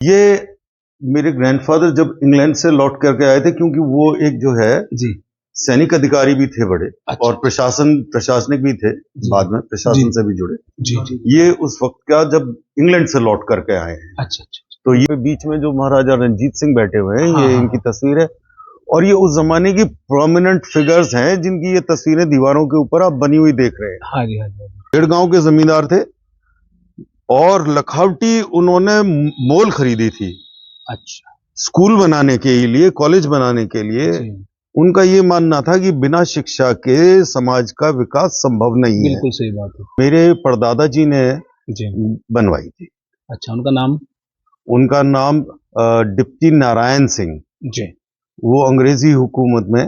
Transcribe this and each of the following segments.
ये मेरे ग्रैंडफादर जब इंग्लैंड से लौट करके आए थे, क्योंकि वो एक जो है जी सैनिक अधिकारी भी थे बड़े, अच्छा और प्रशासनिक भी थे, जी बाद में जी प्रशासन से भी जुड़े। जी जी ये उस वक्त का जब इंग्लैंड से लौट करके आए हैं। अच्छा अच्छा तो ये बीच में जो महाराजा रंजीत सिंह बैठे हुए हैं, हाँ ये हाँ इनकी हाँ तस्वीर है। और ये उस जमाने की प्रोमिनेंट फिगर्स हैं जिनकी ये तस्वीरें दीवारों के ऊपर आप बनी हुई देख रहे हैं। हाँ जी हाँ जी खेड़ गांव के जमींदार थे और लखावटी उन्होंने मोल खरीदी थी अच्छा स्कूल बनाने के लिए, कॉलेज बनाने के लिए। जी उनका ये मानना था कि बिना शिक्षा के समाज का विकास संभव नहीं है। बिल्कुल सही बात है मेरे परदादा जी ने जी बनवाई थी। अच्छा उनका नाम उनका नाम डिप्टी नारायण सिंह। जी वो अंग्रेजी हुकूमत में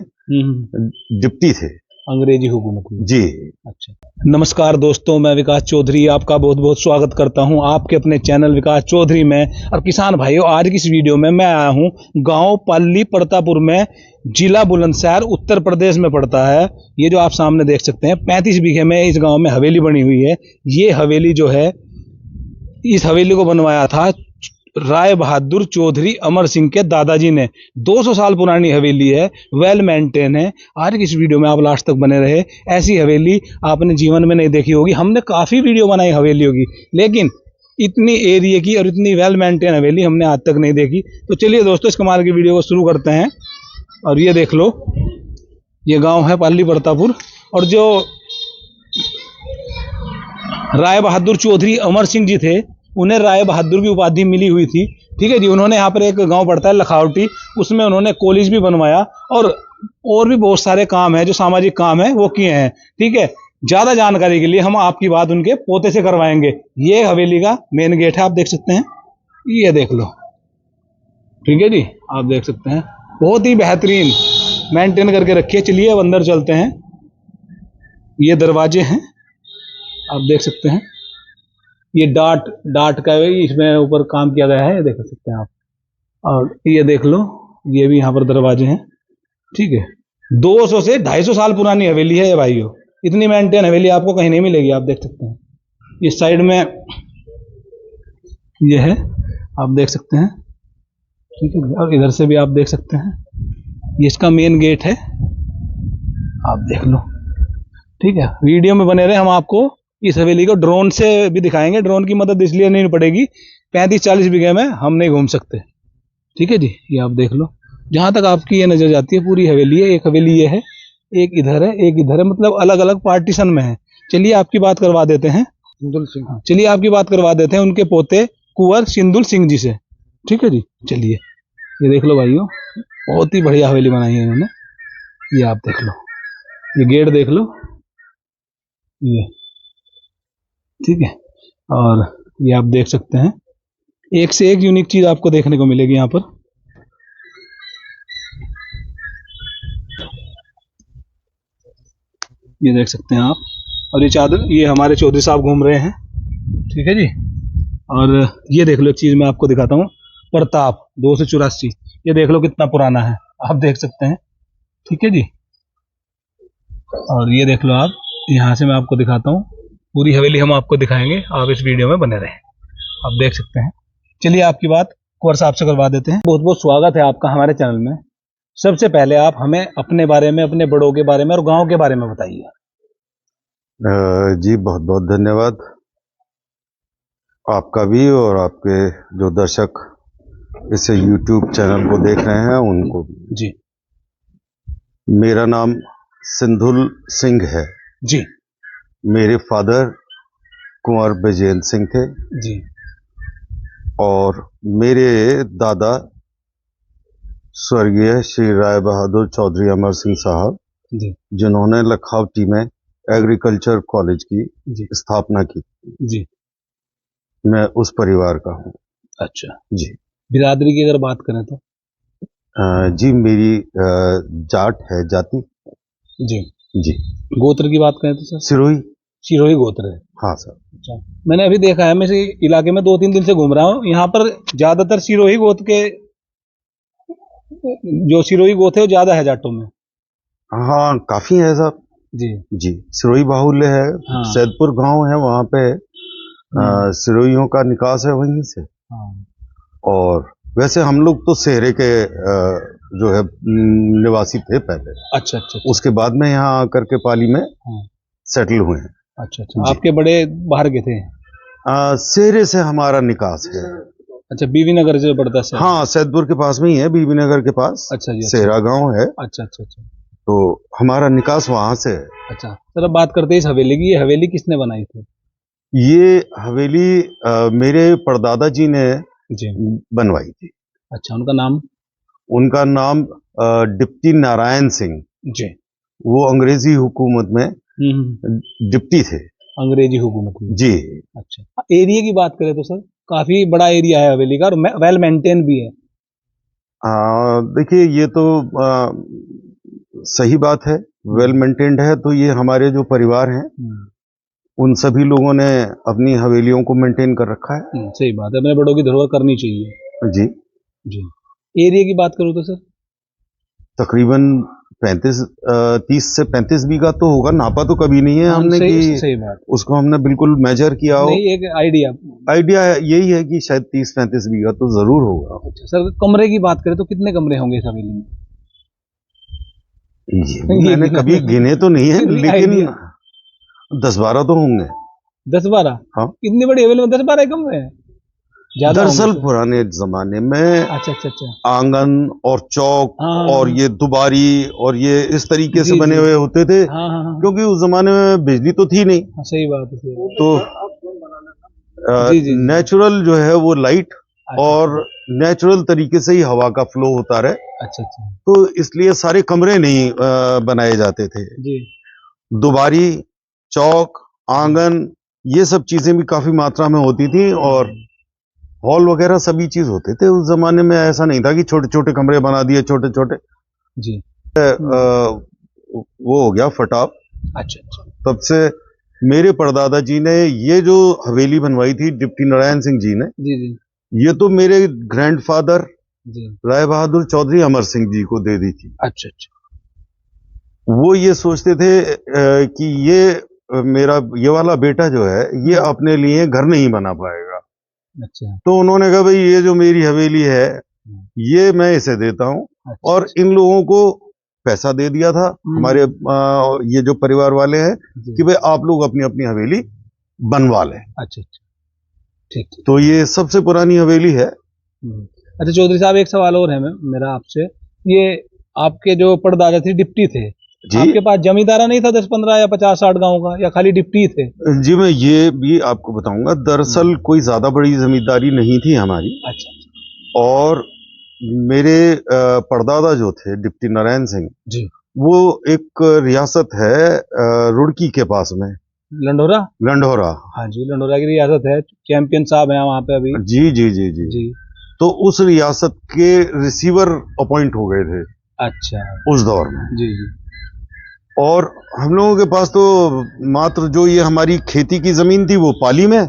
डिप्टी थे। अंग्रेजी हुकूमत में जी। अच्छा नमस्कार दोस्तों, मैं विकास चौधरी आपका बहुत बहुत स्वागत करता हूं आपके अपने चैनल विकास चौधरी में। और किसान भाइयों, आज की इस वीडियो में मैं आया हूं गांव पाली परतापुर में, जिला बुलंदशहर उत्तर प्रदेश में पड़ता है। ये जो आप सामने देख सकते हैं 35 बीघे में इस गांव में हवेली बनी हुई है। ये हवेली जो है, इस हवेली को बनवाया था राय बहादुर चौधरी अमर सिंह के दादाजी ने। 200 साल पुरानी हवेली है, वेल मेंटेन है। आज की इस वीडियो में आप लास्ट तक बने रहे। ऐसी हवेली आपने जीवन में नहीं देखी होगी। हमने काफ़ी वीडियो बनाई हवेलियों की, लेकिन इतनी एरिया की और इतनी वेल मेंटेन हवेली हमने आज तक नहीं देखी। तो चलिए दोस्तों, इस कमाल की वीडियो को शुरू करते हैं। और ये देख लो, ये गांव है पाली परतापुर। और जो राय बहादुर चौधरी अमर सिंह जी थे, उन्हें राय बहादुर की उपाधि मिली हुई थी। ठीक है जी। उन्होंने यहाँ पर एक गांव पड़ता है लखावटी, उसमें उन्होंने कॉलेज भी बनवाया और भी बहुत सारे काम है जो सामाजिक काम है वो किए हैं। ठीक है। ज्यादा जानकारी के लिए हम आपकी बात उनके पोते से करवाएंगे। ये हवेली का मेन गेट है, आप देख सकते हैं। ये देख लो। ठीक है जी, आप देख सकते हैं बहुत ही बेहतरीन मेंटेन करके रखिए। चलिए अब अंदर चलते हैं। ये दरवाजे हैं, आप देख सकते हैं। ये डाट डाट का इसमें ऊपर काम किया गया है, ये देख सकते हैं आप। और ये देख लो, ये भी यहाँ पर दरवाजे हैं। ठीक है। 200 से 250 साल पुरानी हवेली है ये भाइयों। इतनी मेंटेन हवेली आपको कहीं नहीं मिलेगी, आप देख सकते हैं। इस साइड में ये है, आप देख सकते हैं। ठीक है। और इधर से भी आप देख सकते हैं, ये इसका मेन गेट है, आप देख लो। ठीक है। वीडियो में बने रहे, हम आपको इस हवेली को ड्रोन से भी दिखाएंगे। ड्रोन की मदद इसलिए नहीं पड़ेगी, 35-40 बीघे में हम नहीं घूम सकते। ठीक है जी। ये आप देख लो, जहां तक आपकी ये नजर जाती है पूरी हवेली है। एक हवेली ये है, एक इधर है, एक इधर है, मतलब अलग अलग पार्टीशन में है। चलिए आपकी बात करवा देते हैं सिंदुल सिंह। चलिए आपकी बात करवा देते हैं उनके पोते कुंवर सिंदुल सिंह जी से। ठीक है जी। चलिए, ये देख लो भाइयों, बहुत ही बढ़िया हवेली बनाई है इन्होंने। ये आप देख लो, ये गेट देख लो, ये। ठीक है। और ये आप देख सकते हैं, एक से एक यूनिक चीज आपको देखने को मिलेगी यहाँ पर। ये देख सकते हैं आप। और ये चादर, ये हमारे चौधरी साहब घूम रहे हैं। ठीक है जी। और ये देख लो, एक चीज मैं आपको दिखाता हूँ, प्रताप 284। ये देख लो कितना पुराना है, आप देख सकते हैं। ठीक है जी। और ये देख लो आप, यहाँ से मैं आपको दिखाता हूँ पूरी हवेली, हम आपको दिखाएंगे। आप इस वीडियो में बने रहें, आप देख सकते हैं। चलिए आपकी बात कुंवर साहब से करवा देते हैं। बहुत बहुत स्वागत है आपका हमारे चैनल में। सबसे पहले आप हमें अपने बारे में, अपने बड़ों के बारे में और गांव के बारे में बताइए। जी बहुत बहुत धन्यवाद आपका भी, और आपके जो दर्शक इस YouTube चैनल को देख रहे हैं उनको भी। जी। मेरा नाम सिंधुल सिंह है जी। मेरे फादर कुंवर विजयेंद्र सिंह थे जी। और मेरे दादा स्वर्गीय श्री राय बहादुर चौधरी अमर सिंह साहब, जी। जिन्होंने लखावटी में एग्रीकल्चर कॉलेज की जी। स्थापना की। जी। मैं उस परिवार का हूँ। अच्छा जी। बिरादरी की अगर बात करें तो? जी मेरी जाट है, जाति। जी। जी। गोत्र की बात करें तो सर? सिरोही। सिरोही गोत्र है। हाँ सर। अच्छा, मैंने अभी देखा है, मैं इस इलाके में 2-3 दिन से घूम रहा हूँ। यहाँ पर ज्यादातर सिरोही गोत्र के, जो सिरोही गोत्र है वो ज्यादा है जाटों में। हाँ काफी है साहब। जी। जी। सिरोही बाहुल्य है। हाँ। सैदपुर गांव है, वहाँ पे सिरोहियों का निकास है वहीं से। हाँ। और वैसे हम लोग तो सेहरे के जो है निवासी थे पहले। अच्छा अच्छा उसके बाद में यहाँ आकर के पाली में हाँ। सेटल हुए हैं। अच्छा अच्छा, आपके बड़े बाहर गए थे? सेहरे से हमारा निकास है। अच्छा, बीवी नगर जो पड़ता है? हाँ, सैदपुर के पास में ही है, बीबी नगर के पास। अच्छा जी, सेहरा गांव है। अच्छा अच्छा अच्छा। तो हमारा निकास वहां से है। अच्छा सर, अब बात करते हैं इस हवेली की। ये हवेली किसने बनाई थी? ये हवेली मेरे परदादा जी ने जी। बनवाई थी। अच्छा, उनका नाम? उनका नाम डिप्टी नारायण सिंह। जी। वो अंग्रेजी हुकूमत में डिप्टी थे। अंग्रेजी हुकूमत में? जी। अच्छा, एरिया की बात करें तो सर काफी बड़ा एरिया है हवेली का और वेल मेंटेन भी है। देखिए, ये तो सही बात है, वेल मेंटेन्ड है। तो ये हमारे जो परिवार हैं उन सभी लोगों ने अपनी हवेलियों को मेंटेन कर रखा है। सही बात है, अपने बड़ों की धरोहर करनी चाहिए। जी जी। एरिया की बात करूँ तो सर तकरीबन 30 से 35 बीघा तो होगा। नापा तो कभी नहीं है हमने सही बात। उसको हमने बिल्कुल मेजर किया हो। नहीं, एक आइडिया यही है कि शायद 30-35 बीघा तो जरूर होगा। अच्छा सर, कमरे की बात करें तो कितने कमरे होंगे इस हवेली में? ये मैंने कभी गिने तो नहीं है, लेकिन 10-12 तो होंगे। 10-12? हाँ। इतनी बड़ी हवेली में 10-12 कमरे हैं? दरअसल पुराने जमाने में अच्छा अच्छा अच्छा, आंगन और चौक और ये दुबारी और ये इस तरीके से बने हुए होते थे। क्योंकि उस जमाने में बिजली तो थी नहीं। सही बात है। तो नेचुरल जो है वो लाइट और नेचुरल तरीके से ही हवा का फ्लो होता रहे। अच्छा अच्छा। तो इसलिए सारे कमरे नहीं बनाए जाते थे जी। दुबारी, चौक, आंगन, ये सब चीजें भी काफी मात्रा में होती थी और हॉल वगैरह सभी चीज होते थे। उस जमाने में ऐसा नहीं था कि छोटे छोटे कमरे बना दिए छोटे छोटे जी। वो हो गया फटाप। अच्छा अच्छा। तब से मेरे परदादा जी ने ये जो हवेली बनवाई थी डिप्टी नारायण सिंह जी ने जी जी, ये तो मेरे ग्रैंडफादर राय बहादुर चौधरी अमर सिंह जी को दे दी थी। अच्छा अच्छा। वो ये सोचते थे कि ये मेरा ये वाला बेटा जो है ये अपने लिए घर नहीं बना पाएगा। अच्छा। तो उन्होंने कहा भाई ये जो मेरी हवेली है ये मैं इसे देता हूँ। अच्छा, और इन लोगों को पैसा दे दिया था हमारे ये जो परिवार वाले हैं कि भाई आप लोग अपनी अपनी हवेली बनवा लें। अच्छा अच्छा, ठीक। तो ये सबसे पुरानी हवेली है। अच्छा चौधरी साहब, एक सवाल और है मेरा आपसे। ये आपके जो परदादा थे डिप्टी थे जी, आपके पास जमींदारा नहीं था 10-15 या 50-60 गांव का, या खाली डिप्टी थे? जी मैं ये भी आपको बताऊंगा। दरअसल कोई ज्यादा बड़ी जमींदारी नहीं थी हमारी। अच्छा। और मेरे परदादा जो थे डिप्टी नारायण सिंह जी, वो एक रियासत है रुड़की के पास में, लंडोरा। हाँ जी, लंडोरा की रियासत है। चैंपियन साहब हैं वहां पे अभी। जी जी जी जी जी। तो उस रियासत के रिसीवर अपॉइंट हो गए थे। अच्छा। उस दौर में जी जी। और हम लोगों के पास तो मात्र जो ये हमारी खेती की जमीन थी वो पाली में,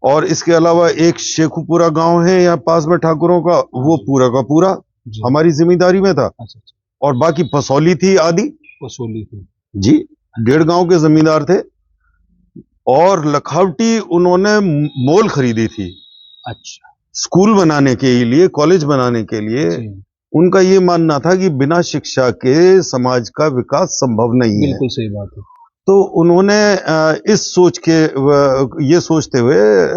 और इसके अलावा एक शेखुपुरा गांव है यहाँ पास में ठाकुरों का, वो पूरा का पूरा हमारी जिम्मेदारी में था। अच्छा। और बाकी पसौली थी आदि। पसौली थी जी, 1.5 गांव के जमींदार थे। और लखावटी उन्होंने मोल खरीदी थी। अच्छा। स्कूल बनाने के लिए, कॉलेज बनाने के लिए उनका ये मानना था कि बिना शिक्षा के समाज का विकास संभव नहीं है। बिल्कुल सही बात है। तो उन्होंने इस सोच के ये सोचते हुए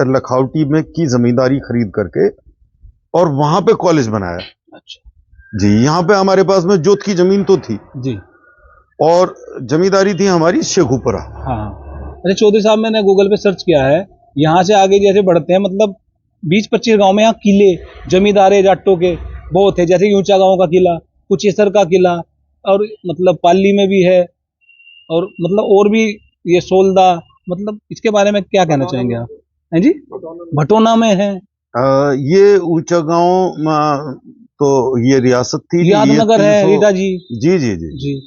लखावटी में की जमींदारी खरीद करके और वहां पे कॉलेज बनाया। अच्छा जी। यहाँ पे हमारे पास में जोत की जमीन तो थी जी, और जमींदारी थी हमारी शेखुपुरा। हाँ। अरे चौधरी साहब, मैंने गूगल पे सर्च किया है, यहाँ से आगे जैसे बढ़ते हैं मतलब 20-25 गांव में यहाँ किले जमींदारे जाटों के बहुत है। जैसे ऊंचा गांव का किला, कुचेसर का किला, और मतलब पाली में भी है, और मतलब और भी ये सोलदा। मतलब इसके बारे में क्या कहना चाहेंगे आप? हैं जी, भटोना में है। ये ऊंचा गांव तो ये रियासत थी। यादनगर है रीटा जी। जी जी जी जी।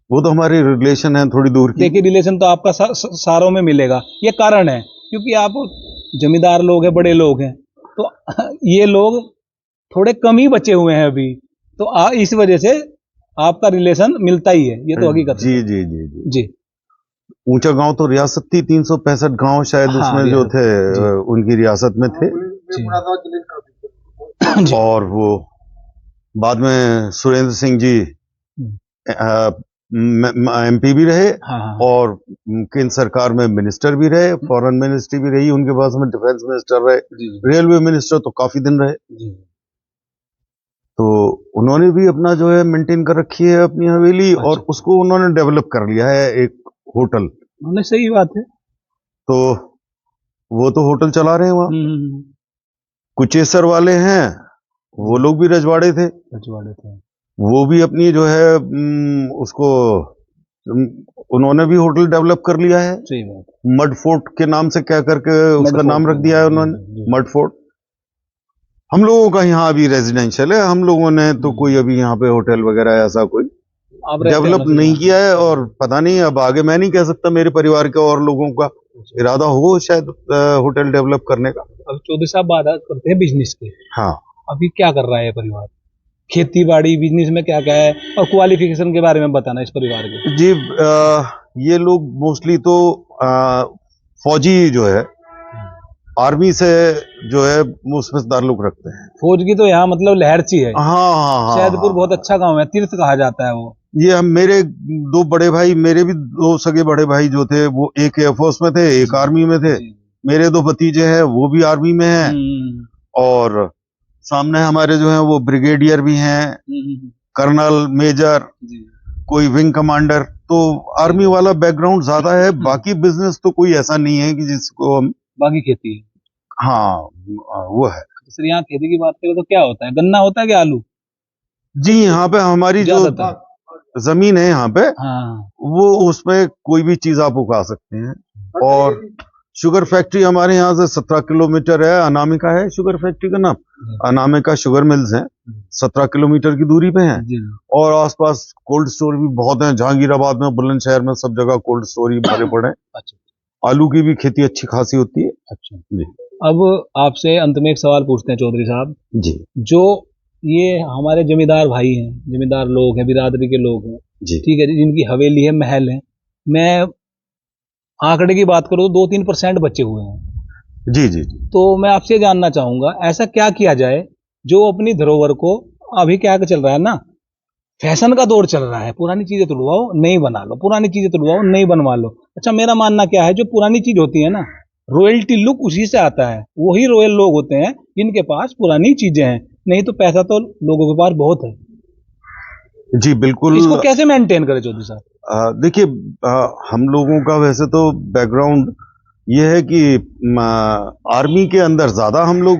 वो तो हमारी रिलेशन है थोड़ी दूर की। देखिए, रिलेशन तो आपका सारों में मिलेगा। ये कारण है क्योंकि आप जमींदार लोग हैं, बड़े लोग हैं, तो ये लोग थोड़े कम ही बचे हुए हैं अभी, तो इस वजह से आपका रिलेशन मिलता ही है। ये तो हकीकत है। जी जी जी जी जी। ऊंचा गांव तो रियासत थी, 365 गांव शायद उसमें जो थे उनकी रियासत में थे। और वो बाद में सुरेंद्र सिंह जी MP भी रहे। हाँ। और केंद्र सरकार में मिनिस्टर भी रहे, फॉरेन मिनिस्ट्री भी रही उनके पास में, डिफेंस मिनिस्टर रहे, रेलवे मिनिस्टर तो काफी दिन रहे। तो उन्होंने भी अपना जो है मेंटेन कर रखी है अपनी हवेली। अच्छा। और उसको उन्होंने डेवलप कर लिया है एक होटल। उन्होंने, सही बात है। तो वो तो होटल चला रहे हैं वहां। कुचेसर वाले हैं, वो लोग भी रजवाड़े थे। वो भी अपनी जो है उसको उन्होंने भी होटल डेवलप कर लिया है। सही बात। मड फोर्ट के नाम से क्या करके उसका नाम रख दिया है उन्होंने, मड फोर्ट। हम लोगों का यहाँ अभी रेजिडेंशियल है, हम लोगों ने तो कोई अभी यहाँ पे होटल वगैरह ऐसा कोई डेवलप नहीं किया है। और पता नहीं अब आगे, मैं नहीं कह सकता, मेरे परिवार के और लोगों का इरादा हो शायद होटल डेवलप करने का। अब चौधरी साहब बात करते हैं बिजनेस के। हाँ, अभी क्या कर रहा है परिवार? खेती बाड़ी बिजनेस में क्या क्या है, और क्वालिफिकेशन के बारे में बताना इस परिवार के। जी, ये लोग मोस्टली तो फौजी जो है, आर्मी से जो है उसमें ताल्लुक रखते हैं। फौज की तो यहाँ मतलब लहरची है। हाँ। सैदपुर बहुत अच्छा गांव है, तीर्थ कहा जाता है वो। ये हम, मेरे दो बड़े भाई, मेरे भी दो सगे बड़े भाई जो थे, वो एक एयरफोर्स में थे, एक आर्मी में थे। मेरे दो भतीजे हैं, वो भी आर्मी में हैं। और सामने हमारे जो हैं वो ब्रिगेडियर भी हैं, कर्नल, मेजर, कोई विंग कमांडर। तो आर्मी वाला बैकग्राउंड ज्यादा है। बाकी बिजनेस तो कोई ऐसा नहीं है कि जिसको हम, बाकी खेती है। हाँ, वो है। सर यहाँ खेती की बात करें तो क्या होता है, गन्ना होता है कि आलू? जी, यहाँ पे हमारी जो जमीन है यहाँ पे, हाँ। वो उसमें कोई भी चीज आप उगा सकते हैं। और शुगर फैक्ट्री हमारे यहाँ से 17 किलोमीटर है, अनामिका है शुगर फैक्ट्री का नाम। अनामिका शुगर मिल्स हैं, 17 किलोमीटर की दूरी पे हैं। और आसपास कोल्ड स्टोर भी बहुत हैं, जहांगीराबाद में, बुलंदशहर में, सब जगह कोल्ड स्टोर ही भरे पड़े हैं। अच्छा। आलू की भी खेती अच्छी खासी होती है। अच्छा जी। अब आपसे अंत में एक सवाल पूछते हैं चौधरी साहब जी। जो ये हमारे जमींदार भाई हैं, जमींदार लोग हैं, बिरादरी के लोग हैं जी, ठीक है, जिनकी हवेली है, महल है, मैं आंकड़े की बात करूं तो 2-3% बचे हुए हैं। जी जी। तो मैं आपसे जानना चाहूंगा, ऐसा क्या किया जाए जो अपनी धरोहर को, अभी क्या चल रहा है ना, फैशन का दौर चल रहा है, पुरानी चीजें तुड़वाओ नई बना लो, पुरानी चीजें तुड़वाओ नई बनवा लो। अच्छा, मेरा मानना क्या है, जो पुरानी चीज होती है ना, रॉयल्टी लुक उसी से आता है। वही रॉयल लोग होते हैं जिनके पास पुरानी चीजें हैं, नहीं तो पैसा तो लोगों के पास बहुत है। जी बिल्कुल। इसको कैसे मेंटेन करें चौधरी साहब? देखिए, हम लोगों का वैसे तो बैकग्राउंड ये है कि आर्मी के अंदर ज्यादा हम लोग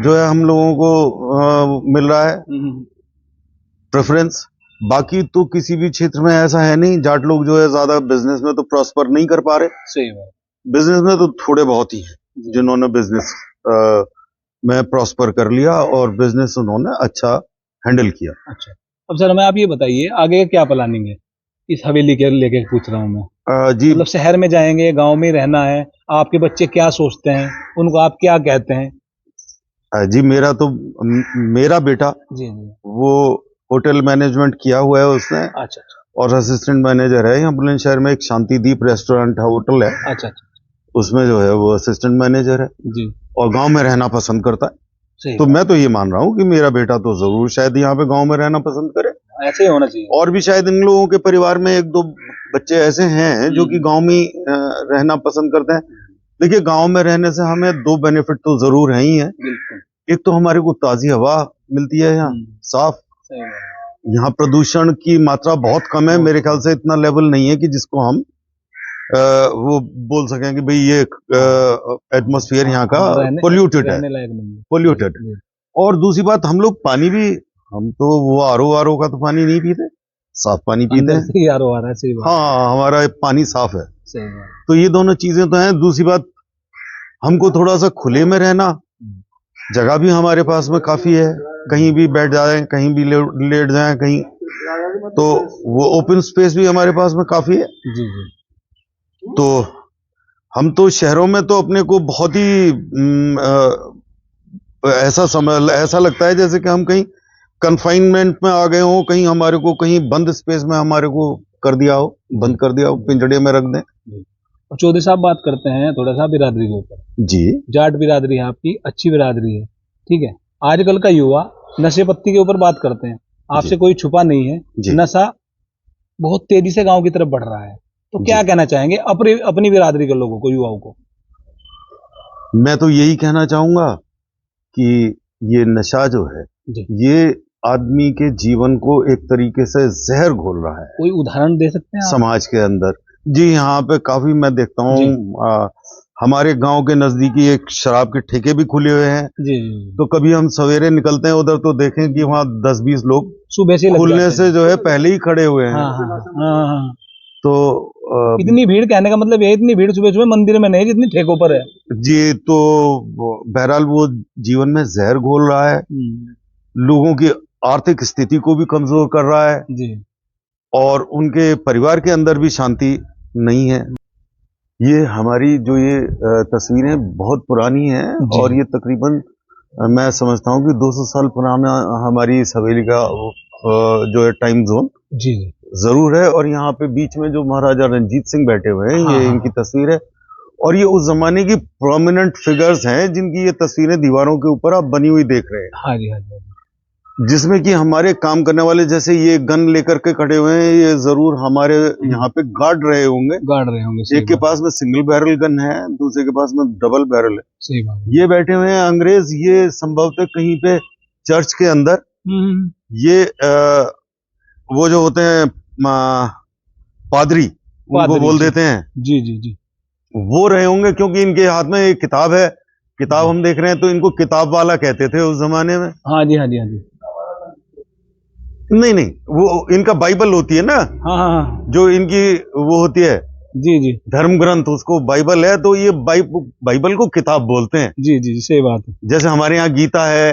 जो है, हम लोगों को मिल रहा है प्रेफरेंस। बाकी तो किसी भी क्षेत्र में ऐसा है नहीं। जाट लोग जो है ज्यादा बिजनेस में तो प्रॉस्पर नहीं कर पा रहे। सही बात। बिजनेस में तो थोड़े बहुत ही हैं जिन्होंने बिजनेस में प्रॉस्पर कर लिया और बिजनेस उन्होंने अच्छा हैंडल किया। अच्छा, अब सर हमें आप ये बताइए, आगे क्या प्लानिंग है इस हवेली के लेके पूछ रहा हूँ मैं। जी, मतलब शहर में जाएंगे, गांव में रहना है, आपके बच्चे क्या सोचते हैं, उनको आप क्या कहते हैं? जी, मेरा बेटा जी वो होटल मैनेजमेंट किया हुआ है उसने। अच्छा। और असिस्टेंट मैनेजर है यहाँ बुलंदशहर में, एक शांतिदीप रेस्टोरेंट होटल है। अच्छा। उसमें जो है वो असिस्टेंट मैनेजर है जी। और गांव में रहना पसंद करता है। तो मैं तो ये मान रहा हूँ कि मेरा बेटा तो जरूर शायद यहाँ पे गांव में रहना पसंद करे। ऐसे ही होना चाहिए। और भी शायद इन लोगों के परिवार में एक दो बच्चे ऐसे हैं जो कि गांव में रहना पसंद करते हैं। देखिए, गांव में रहने से हमें दो बेनिफिट तो जरूर है ही है। एक तो हमारे को ताजी हवा मिलती है यहाँ, साफ। यहाँ प्रदूषण की मात्रा बहुत कम है, मेरे ख्याल से इतना लेवल नहीं है कि जिसको हम वो बोल सकें कि भाई ये एटमॉस्फेयर यहाँ का पोल्यूटेड है। और दूसरी बात, हम लोग पानी भी, हम तो वो आरओ का तो पानी नहीं पीते, साफ पानी पीते हैं। आरओ आ रहा है, सही बात। हाँ, हमारा पानी साफ है। सही बात। तो ये दोनों चीजें तो हैं। दूसरी बात, हमको थोड़ा सा खुले में रहना, जगह भी हमारे पास में काफी है, कहीं भी बैठ जाए, कहीं भी लेट जाए कहीं, तो वो ओपन स्पेस भी हमारे पास में काफी है जी। तो हम तो शहरों में तो अपने को बहुत ही ऐसा लगता है जैसे कि हम कहीं कन्फाइनमेंट में आ गए हो, कहीं हमारे को कहीं बंद स्पेस में हमारे को कर दिया हो, बंद कर दिया हो, पिंजड़े में रख दें। चौधरी साहब बात करते हैं थोड़ा सा बिरादरी के ऊपर जी। जाट बिरादरी है आपकी, अच्छी बिरादरी है, ठीक है, आजकल का युवा नशे पत्ती के ऊपर बात करते हैं, आपसे कोई छुपा नहीं है, नशा बहुत तेजी से गांव की तरफ बढ़ रहा है, तो क्या कहना चाहेंगे अपनी बिरादरी के लोगों को, युवाओं को? मैं तो यही कहना चाहूंगा कि ये नशा जो है ये आदमी के जीवन को एक तरीके से जहर घोल रहा है। कोई उदाहरण दे सकते हैं समाज के अंदर? जी, यहाँ पे काफी मैं देखता हूँ, हमारे गांव के नजदीकी एक शराब के ठेके भी खुले हुए हैं। जी। तो कभी हम सवेरे निकलते हैं उधर तो देखें कि वहाँ 10-20 लोग सुबह से खुलने से जो है पहले ही खड़े हुए हैं। हाँ। तो इतनी भीड़, कहने का मतलब ये, इतनी भीड़ सुबह सुबह मंदिर में नहीं जितनी ठेकों पर है। जी, तो बहरहाल वो जीवन में जहर घोल रहा है, लोगों की आर्थिक स्थिति को भी कमजोर कर रहा है जी। और उनके परिवार के अंदर भी शांति नहीं है। ये हमारी जो ये तस्वीरें बहुत पुरानी है और ये तकरीबन मैं समझता हूँ कि 200 साल पुराना हमारी इस हवेली का जो है टाइम जोन जी जरूर है। और यहाँ पे बीच में जो महाराजा रंजीत सिंह बैठे हुए हैं, ये इनकी तस्वीर है और ये उस जमाने की प्रोमिनेंट फिगर्स हैं जिनकी ये तस्वीरें दीवारों के ऊपर आप बनी हुई देख रहे हैं। हाँ जी, हाँ जी। जिसमें कि हमारे काम करने वाले जैसे ये गन लेकर के खड़े हुए हैं, ये जरूर हमारे यहाँ पे गार्ड रहे होंगे। एक के पास में सिंगल बैरल गन है, दूसरे के पास में डबल बैरल है। सही बात। ये बैठे हुए हैं अंग्रेज, ये संभवतः कहीं पे चर्च के अंदर ये वो जो होते हैं पादरी, उनको बोल देते हैं। जी जी जी, वो रहे होंगे क्योंकि इनके हाथ में एक किताब है। किताब हम देख रहे हैं तो इनको किताब वाला कहते थे उस जमाने में। हाँ जी, हाँ जी, हाँ जी। नहीं, वो इनका बाइबल होती है ना। हाँ। जो इनकी वो होती है जी जी धर्म ग्रंथ, उसको बाइबल है, तो ये बाइबल को किताब बोलते हैं। जी जी, सही बात है। जैसे हमारे यहाँ गीता है,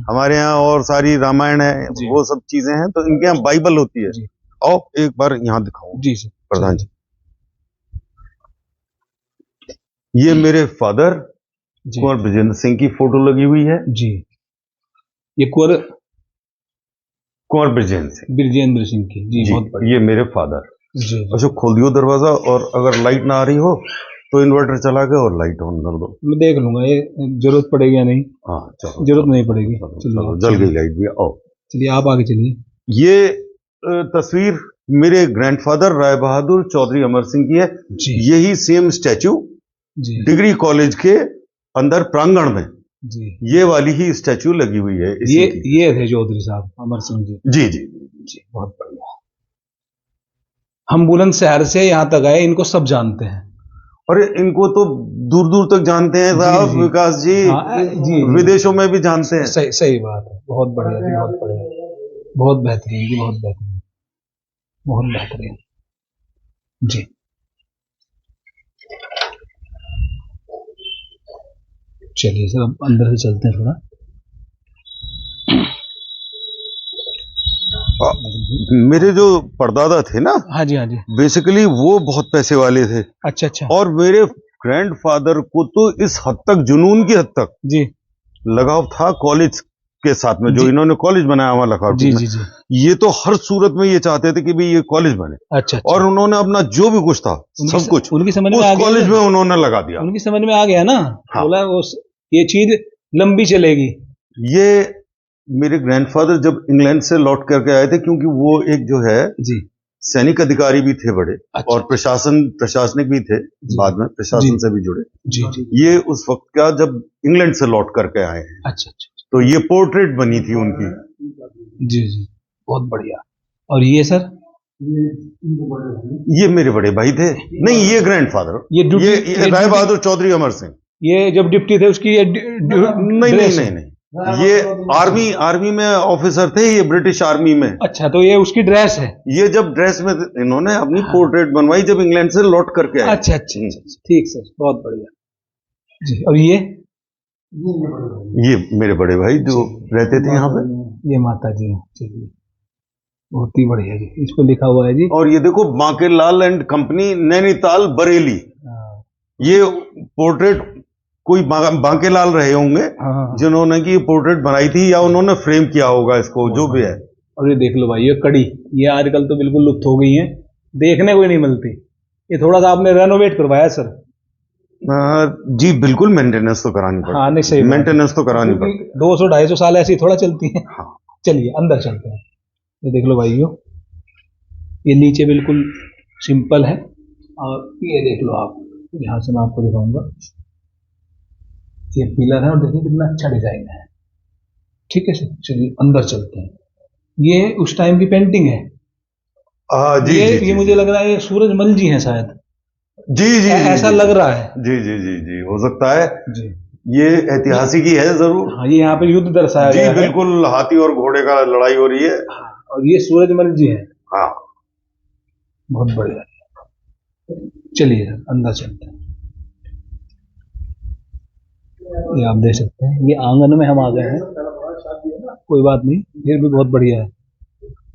हमारे यहाँ और सारी रामायण है, वो सब चीजें हैं, तो इनके यहाँ बाइबल होती है। आओ एक बार यहाँ दिखाओ जी प्रधान जी। ये मेरे फादर कुंवर ब्रजेंद्र सिंह की फोटो लगी हुई है जी। ये कुंवर ब्रजेंद्र सिंह की जी, बहुत बढ़िया। ये मेरे फादर जी। अच्छा, खोल दियो दरवाजा और अगर लाइट ना आ रही हो तो इन्वर्टर चला के और लाइट ऑन कर दो। मैं देख लूंगा ये जरूरत पड़ेगी या नहीं। हाँ चलो, जरूरत नहीं पड़ेगी। चलो, जल गई लाइट भी। आओ चलिए, आप आगे चलिए। ये तस्वीर मेरे ग्रैंडफादर राय बहादुर चौधरी अमर सिंह की है जी। यही सेम स्टैचू डिग्री कॉलेज के अंदर प्रांगण में जी, ये वाली ही स्टैचू लगी हुई है। ये थे चौधरी साहब अमर सिंह जी। जी जी जी, बहुत बढ़िया। हम बुलंदशहर से यहाँ तक आए, इनको सब जानते हैं। और इनको तो दूर दूर तक जानते हैं साहब, विकास जी। हाँ, जी, विदेशों में भी जानते हैं। सही बात है। बहुत बढ़िया जी, बहुत बढ़िया, बहुत बेहतरीन जी, बहुत बेहतरीन, बहुत बेहतरीन जी। चलिए सर, अब अंदर से चलते हैं थोड़ा। मेरे जो परदादा थे ना, हाँ जी, हाँ जी, बेसिकली वो बहुत पैसे वाले थे। अच्छा अच्छा। और मेरे ग्रैंडफादर को तो इस हद तक, जुनून की हद तक जी लगाव था कॉलेज के साथ में, जो इन्होंने कॉलेज बनाया हुआ लखनऊ जी, जी जी। ये तो हर सूरत में ये चाहते थे कि भाई ये कॉलेज बने। अच्छा। और उन्होंने अपना जो भी कुछ था सब कुछ उनकी समझ में उस कॉलेज में उन्होंने लगा दिया। उनकी समझ में आ गया ना। हाँ। बोला ये चीज लंबी चलेगी। ये मेरे ग्रैंडफादर जब इंग्लैंड से लौट करके आए थे, क्योंकि वो एक जो है जी सैनिक अधिकारी भी थे बड़े। अच्छा। और प्रशासनिक भी थे, बाद में प्रशासन से भी जुड़े जी जी। ये उस वक्त का जब इंग्लैंड से लौट करके आए हैं। अच्छा अच्छा। तो ये पोर्ट्रेट बनी थी उनकी जी जी, बहुत बढ़िया। और ये सर, ये मेरे बड़े भाई थे। नहीं, ये ग्रैंडफादर, ये राय बहादुर चौधरी अमर सिंह। ये जब डिप्टी थे उसकी नहीं, ये आर्मी में ऑफिसर थे, ये ब्रिटिश आर्मी में। अच्छा, तो ये उसकी ड्रेस है। ये जब ड्रेस में इन्होंने अपनी पोर्ट्रेट बनवाई जब इंग्लैंड से लौट करके आए। अच्छा अच्छा, ठीक सर, बहुत बढ़िया जी। और ये मेरे बड़े भाई जो रहते थे यहाँ पे। ये माता जी, चलिए, बहुत ही बढ़िया जी। इस पे लिखा हुआ है जी। और ये देखो, बांकेलाल एंड कंपनी, नैनीताल, बरेली। ये पोर्ट्रेट कोई बांकेलाल रहे होंगे जिन्होंने की पोर्ट्रेट बनाई थी, या उन्होंने फ्रेम किया होगा इसको, जो भी है। और ये देख लो भाई, ये कड़ी, ये आजकल तो बिल्कुल लुप्त हो गई है, देखने को ही नहीं मिलती। ये थोड़ा सा आपने रेनोवेट करवाया सर। जी बिल्कुल मेंटेनेंस तो करानी पड़ती है। हाँ नहीं, सही मेंटेनेंस तो करानी पड़ती है। 200-250 साल ऐसी थोड़ा चलती है। हाँ। चलिए अंदर चलते हैं। ये देख लो भाइयों, ये नीचे बिल्कुल सिंपल है, और ये देख लो आप, यहाँ से मैं आपको दिखाऊंगा, ये पिलर है और देखिए कितना अच्छा डिजाइन है। ठीक है सर, चलिए अंदर चलते हैं। ये उस टाइम की पेंटिंग है। जी ये जी, ये जी, मुझे लग रहा है ये सूरजमल जी हैं शायद। जी जी, ऐसा जी, लग रहा है। जी जी जी जी, हो सकता है जी, ये ऐतिहासिक ही है जरूर। हाँ, ये यहाँ पे युद्ध दर्शाया जी गया है। बिल्कुल, हाथी और घोड़े का लड़ाई हो रही है। हाँ, और ये सूरजमल जी हैं। हाँ। बहुत बढ़िया। चलिए अंदर चलते हैं। ये आप देख सकते हैं, ये आंगन में हम आ गए हैं। कोई बात नहीं, ये भी बहुत बढ़िया है।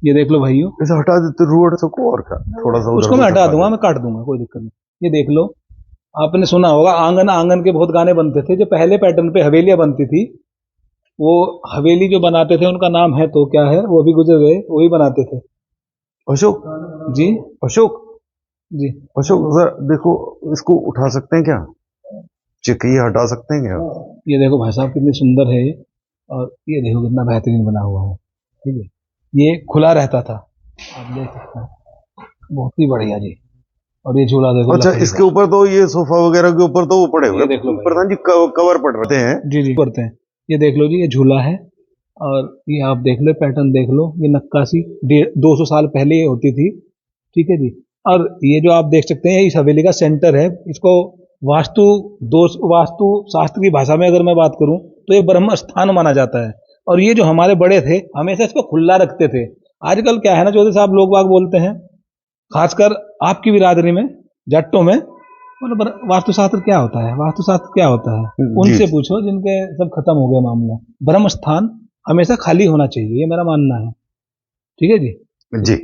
ये देख लो भाइयों, इसे हटा देते रोड सबको, और क्या थोड़ा सा उसको मैं हटा दूंगा, मैं काट दूंगा, कोई दिक्कत नहीं। ये देख लो, आपने सुना होगा आंगन आंगन के बहुत गाने बनते थे। जो पहले पैटर्न पे हवेलियां बनती थी, वो हवेली जो बनाते थे उनका नाम है तो क्या है, वो भी गुजर गए, वही बनाते थे। अशोक जी, अशोक जी, अशोक सर देखो, इसको उठा सकते हैं क्या? चिकनी हटा सकते हैं क्या? ये देखो भाई साहब कितनी सुंदर है ये, और ये देखो कितना बेहतरीन बना हुआ है। ठीक है, ये खुला रहता था, आप देख सकते हैं, बहुत ही बढ़िया जी। और ये झूला देखो। अच्छा, इसके ऊपर तो ये सोफा वगैरह के ऊपर तो वो पड़े हुए, देख लो प्रधान जी कवर पड़ रहे हैं। जी जी, पड़ते हैं। ये देख लो जी, ये झूला है, और ये आप देख लो पैटर्न देख लो, ये नक्काशी 200 साल पहले ये होती थी। ठीक है जी, और ये जो आप देख सकते हैं इस हवेली का सेंटर है, इसको वास्तु शास्त्र की भाषा में अगर मैं बात करूं तो ये ब्रह्म स्थान माना जाता है। और ये जो हमारे बड़े थे हमेशा इसको खुला रखते थे। आजकल क्या है ना, चौधरी साहब, लोग बाग बोलते हैं, खासकर आपकी बिरादरी में, जट्टों में, मतलब वास्तुशास्त्र क्या होता है, वास्तुशास्त्र क्या होता है, उनसे पूछो जिनके सब खत्म हो गया मामला। ब्रह्म स्थान हमेशा खाली होना चाहिए, ये मेरा मानना है। ठीक है जी। जी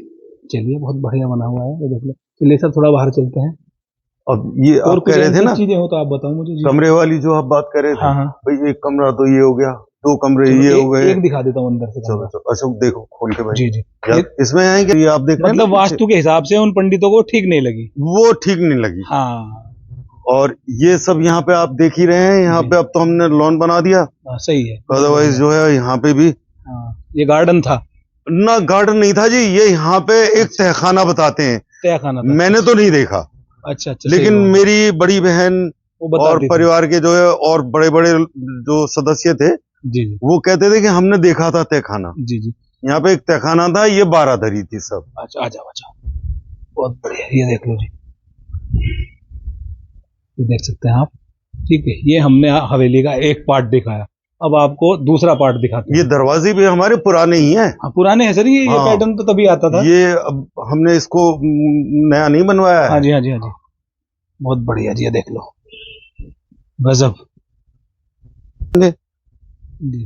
चलिए, बहुत बढ़िया बना हुआ है, ये देख लो। चलिए सर, थोड़ा बाहर चलते हैं। अब ये और आप कह रहे थे ना चीजें हो तो आप बताओ मुझे जी। कमरे वाली जो आप बात कर रहे थे, हाँ हाँ, भाई एक कमरा तो ये हो गया, 2 कमरे ये हो गए। एक दिखा देता हूँ अंदर से। चलो चलो अशोक देखो खोल के भाई। जी जी, इसमें आएंगे, ये आप देख रहे हैं मतलब ना, वास्तु के हिसाब से उन पंडितों को ठीक नहीं लगी, वो ठीक नहीं लगी। हाँ, और ये सब यहाँ पे आप देख ही रहे हैं, यहाँ पे अब तो हमने लॉन बना दिया। सही है। अदरवाइज जो है यहाँ पे भी ये गार्डन था ना, गार्डन नहीं था जी, ये यहाँ पे एक तहखाना बताते हैं, तहखाना था। मैंने तो नहीं देखा। अच्छा अच्छा, लेकिन मेरी बड़ी बहन और परिवार के जो है और बड़े बड़े जो सदस्य थे, जी, वो कहते थे कि हमने देखा था तहखाना। जी जी, यहाँ पे एक तहखाना था, ये बारादरी थी सब। अच्छा, आ जाओ आ जाओ, बहुत बढ़िया, ये देख लो जी, ये देख सकते हैं आप। ठीक है, ये हमने हवेली का एक पार्ट दिखाया, अब आपको दूसरा पार्ट दिखाते हैं। ये दरवाजे भी हमारे पुराने ही हैं। हाँ, पुराने हैं सर, ये पैटर्न तो तभी आता था, ये अब हमने इसको नया नहीं बनवाया है। हाँ जी हाँ जी हाँ जी, बहुत बढ़िया जी, ये देख लो, गजब जी।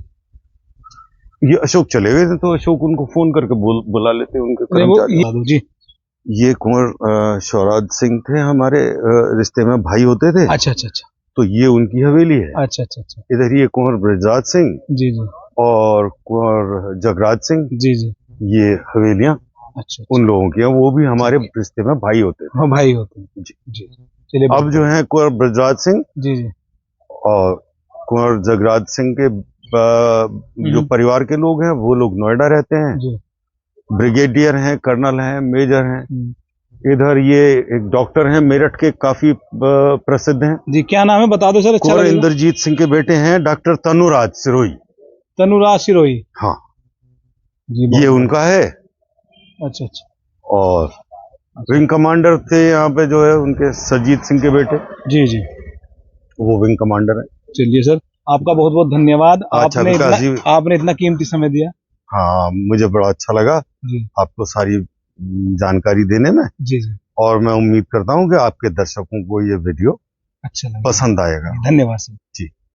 ये अशोक चले गए थे, तो अशोक उनको फोन करके बुला लेते उनके कर्मचारी जी। ये कुंवर शौराज सिंह थे, हमारे रिश्ते में भाई होते थे। अच्छा अच्छा अच्छा, तो ये उनकी हवेली है। अच्छा अच्छा अच्छा, इधर ये कुंवर ब्रजराज सिंह जी जी, और कुंवर जगराज सिंह, जी जी, ये हवेलियां अच्छा, उन लोगों की हैं, वो भी हमारे रिश्ते में भाई होते थे। हाँ, भाई होते हैं जी जी। चलिए, अब जो है कुंवर ब्रजराज सिंह जी जी, और कुंवर जगराज सिंह के जो परिवार के लोग हैं वो लोग नोएडा रहते हैं जी, ब्रिगेडियर हैं, कर्नल हैं, मेजर हैं। इधर ये एक डॉक्टर हैं मेरठ के, काफी प्रसिद्ध हैं जी। क्या नाम है बता दो सर, अच्छा कुंवर इंद्रजीत सिंह के बेटे हैं डॉक्टर तनुराज सिरोही। तनुराज सिरोही, हाँ जी, ये उनका है। अच्छा अच्छा, और विंग कमांडर थे यहाँ पे जो है उनके सरजीत सिंह के बेटे, जी जी, वो विंग कमांडर है। चलिए सर, आपका बहुत बहुत धन्यवाद, अच्छा, आपने इतना कीमती समय दिया। हाँ मुझे बड़ा अच्छा लगा जी, आपको सारी जानकारी देने में। जी जी, और मैं उम्मीद करता हूँ कि आपके दर्शकों को ये वीडियो अच्छा पसंद आएगा। धन्यवाद सर। जी।